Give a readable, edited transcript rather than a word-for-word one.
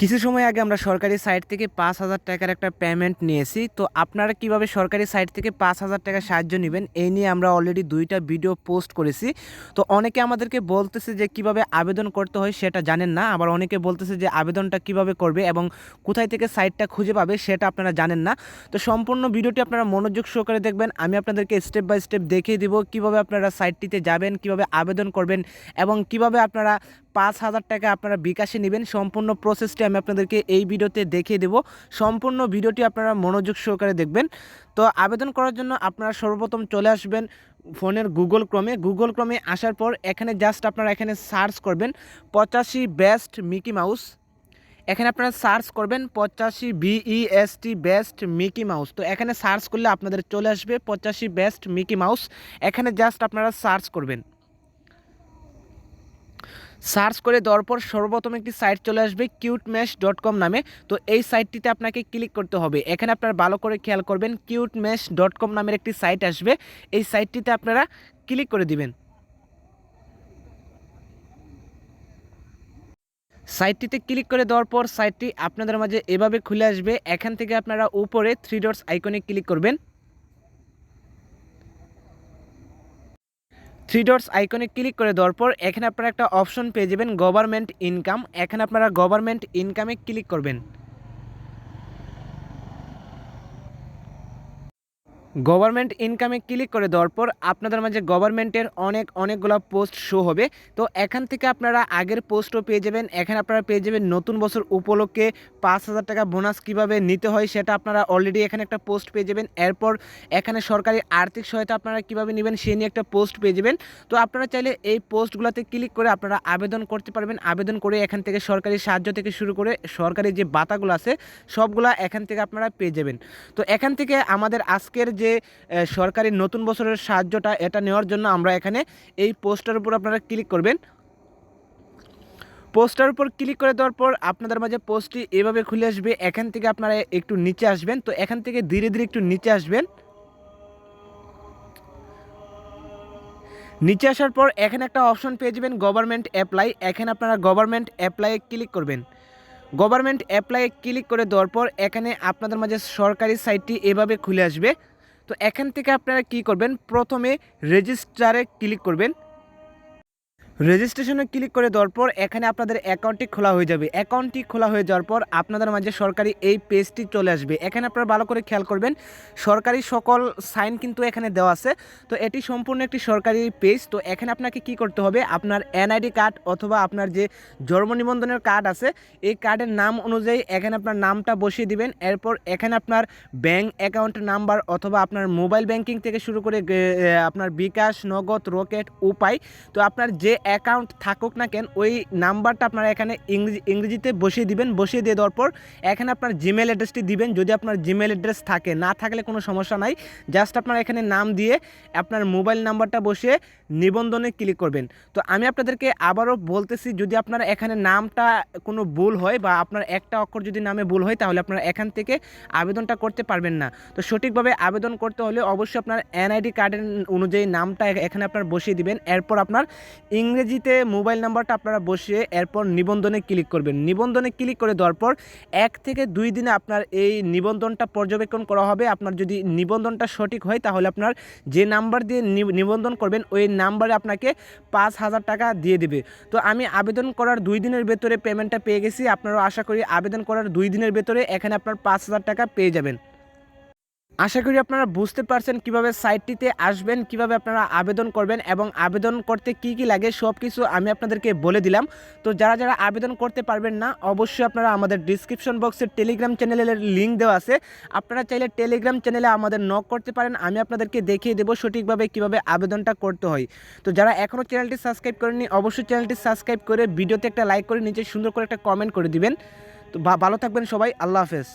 কিছু সময় আগে আমরা সরকারি সাইট থেকে ৫,০০০ টাকার একটা পেমেন্ট নিয়েছি। তো আপনারা কিভাবে সরকারি সাইট থেকে ৫,০০০ টাকা সাহায্য নেবেন এই নিয়ে আমরা অলরেডি ২টা ভিডিও পোস্ট করেছি। তো অনেকে আমাদেরকে বলতেছে যে কিভাবে আবেদন করতে হয় সেটা জানেন না, আবার অনেকে বলতেছে যে আবেদনটা কিভাবে করবে এবং কোথায় থেকে সাইটটা খুঁজে পাবে সেটা আপনারা জানেন না। তো সম্পূর্ণ ভিডিওটি আপনারা মনোযোগ সহকারে দেখবেন। আমি আপনাদেরকে স্টেপ বাই স্টেপ দেখিয়ে দিব কিভাবে আপনারা সাইটটিতে যাবেন, কিভাবে আবেদন করবেন এবং কিভাবে আপনারা ৫,০০০ টাকা আপনারা বিকাশে নেবেন। সম্পূর্ণ প্রসেসটি আমি আপনাদেরকে এই ভিডিওতে দেখিয়ে দেব। সম্পূর্ণ ভিডিওটি আপনারা মনোযোগ সহকারে দেখবেন। তো আবেদন করার জন্য আপনারা সর্বপ্রথম চলে আসবেন ফোনের গুগল ক্রমে আসার পর এখানে জাস্ট আপনারা এখানে সার্চ করবেন 85 বেস্ট মিকি মাউস। এখানে আপনারা সার্চ করবেন 85 BEST বেস্ট মিকি মাউস। তো এখানে সার্চ করলে আপনাদের চলে আসবে 85 বেস্ট মিকি মাউস। এখানে জাস্ট আপনারা সার্চ করবেন। সার্চ করে দেওয়ার পর সর্বপ্রথম একটি সাইট চলে আসবে কিউটম্যাশ.com নামে। তো এই সাইটটিতে আপনাকে ক্লিক করতে হবে। এখানে আপনারা ভালো করে খেয়াল করবেন, কিউটম্যাশ.com নামের একটি সাইট আসবে। এই সাইটটিতে আপনারা ক্লিক করে দিবেন। সাইটটিতে ক্লিক করে দেওয়ার পর সাইটটি আপনাদের মাঝে এভাবে খুলে আসবে। এখান থেকে আপনারা উপরে 3 ডটস আইকনে ক্লিক করবেন। 3 ডটস আইকনে ক্লিক করে দেওয়ার পর এখানে আপনারা একটা অপশন পেয়ে যাবেন গভর্নমেন্ট ইনকাম। এখানে আপনারা গভর্নমেন্ট ইনকামে ক্লিক করবেন। গভর্নমেন্ট ইনকামে ক্লিক করে দেওয়ার পর আপনাদের মাঝে গভর্নমেন্টের অনেকগুলো পোস্ট শো হবে। তো এখান থেকে আপনারা আগের পোস্টও পেয়ে যাবেন। এখানে আপনারা পেয়ে যাবেন নতুন বছর উপলক্ষে ৫,০০০ টাকা বোনাস কিভাবে নিতে হয় সেটা আপনারা অলরেডি এখানে একটা পোস্ট পেয়ে যাবেন। এরপর এখানে সরকারি আর্থিক সহায়তা আপনারা কিভাবে নেবেন সে নিয়ে একটা পোস্ট পেয়ে যাবেন। তো আপনারা চাইলে এই পোস্টগুলোতে ক্লিক করে আপনারা আবেদন করতে পারবেন। আবেদন করে এখান থেকে সরকারি সাহায্য থেকে শুরু করে সরকারি যে ভাতাগুলো আছে সবগুলা এখান থেকে আপনারা পেয়ে যাবেন। তো এখান থেকে আমাদের আজকের যে সরকারি নতুন বছরের সাহায্যটা এটা নেওয়ার জন্য আমরা এখানে এই পোস্টার উপর আপনারা ক্লিক করবেন। পোস্টার উপর ক্লিক করে দেওয়ার পর আপনাদের মাঝে পোস্টটি এভাবে খুলে আসবে। এখান থেকে আপনারা একটু নিচে আসবেন। তো এখান থেকে ধীরে ধীরে একটু নিচে আসবেন। নিচে আসার পর এখানে একটা অপশন পেয়ে যাবেন গভর্নমেন্ট অ্যাপ্লাই। এখানে আপনারা গভর্নমেন্ট অ্যাপ্লাইয়ে ক্লিক করবেন। গভর্নমেন্ট অ্যাপ্লাইয়ে ক্লিক করে দেওয়ার পর এখানে আপনাদের মাঝে সরকারি সাইটটি এভাবে খুলে আসবে। তো এখান থেকে আপনারা কি করবেন, প্রথমে রেজিস্টারে ক্লিক করবেন। রেজিস্ট্রেশনে ক্লিক করে দেওয়ার পর এখানে আপনাদের অ্যাকাউন্টটি খোলা হয়ে যাবে। অ্যাকাউন্টটি খোলা হয়ে যাওয়ার পর আপনাদের মাঝে সরকারি এই পেজটি চলে আসবে। এখানে আপনারা ভালো করে খেয়াল করবেন, সরকারি সকল সাইন কিন্তু এখানে দেওয়া আছে। তো এটি সম্পূর্ণ একটি সরকারি পেজ। তো এখানে আপনাকে কি করতে হবে, আপনার এনআইডি কার্ড অথবা আপনার যে জন্ম নিবন্ধনের কার্ড আছে এই কার্ডের নাম অনুযায়ী এখানে আপনার নামটা বসিয়ে দিবেন। এরপর এখানে আপনার ব্যাঙ্ক অ্যাকাউন্ট নাম্বার অথবা আপনার মোবাইল ব্যাংকিং থেকে শুরু করে আপনার বিকাশ, নগদ, রকেট, উপায়, তো আপনার যে অ্যাকাউন্ট থাকুক না কেন ওই নাম্বারটা আপনারা এখানে ইংরেজিতে বসিয়ে দিবেন। বসিয়ে দিয়ে দেওয়ার পর এখানে আপনার জিমেল অ্যাড্রেসটি দিবেন। যদি আপনার জিমেল অ্যাড্রেস থাকে, না থাকলে কোনো সমস্যা নাই, জাস্ট আপনার এখানে নাম দিয়ে আপনার মোবাইল নাম্বারটা বসিয়ে নিবন্ধনে ক্লিক করবেন। তো আমি আপনাদেরকে আবারও বলতেছি, যদি আপনার এখানে নামটা কোনো ভুল হয় বা আপনার একটা অক্ষর যদি নামে ভুল হয় তাহলে আপনারা এখান থেকে আবেদনটা করতে পারবেন না। তো সঠিকভাবে আবেদন করতে হলে অবশ্যই আপনার এনআইডি কার্ডের অনুযায়ী নামটা এখানে আপনার বসিয়ে দিবেন। এরপর আপনার ইংরেজিতে মোবাইল নাম্বারটা আপনারা বসিয়ে এরপর নিবন্ধনে ক্লিক করবেন। নিবন্ধনে ক্লিক করে দেওয়ার পর 1 থেকে 2 দিনে আপনার এই নিবন্ধনটা পর্যবেক্ষণ করা হবে। আপনার যদি নিবন্ধনটা সঠিক হয় তাহলে আপনার যে নাম্বার দিয়ে নিবন্ধন করবেন ওই নাম্বারে আপনাকে 5,000 টাকা দিয়ে দেবে। তো আমি আবেদন করার 2 দিনের ভেতরে পেমেন্টটা পেয়ে গেছি। আপনারাও আশা করি আবেদন করার 2 দিনের ভেতরে এখানে আপনার 5,000 টাকা পেয়ে যাবেন। আশা করি আপনারা বুঝতে পারছেন কিভাবে সাইটটিতে আসবেন, কিভাবে আপনারা আবেদন করবেন এবং আবেদন করতে কি কি লাগে সব কিছু আমি আপনাদেরকে বলে দিলাম। তো যারা আবেদন করতে পারবেন না অবশ্যই আপনারা আমাদের ডিসক্রিপশন বক্সে টেলিগ্রাম চ্যানেলের লিঙ্ক দেওয়া আছে, আপনারা চাইলে টেলিগ্রাম চ্যানেলে আমাদের নক করতে পারেন। আমি আপনাদেরকে দেখিয়ে দেবো সঠিকভাবে কিভাবে আবেদনটা করতে হয়। তো যারা এখনও চ্যানেলটি সাবস্ক্রাইব করেননি অবশ্যই চ্যানেলটি সাবস্ক্রাইব করে ভিডিওতে একটা লাইক করে নিচে সুন্দর করে একটা কমেন্ট করে দিবেন। তো ভালো থাকবেন সবাই, আল্লাহ হাফেজ।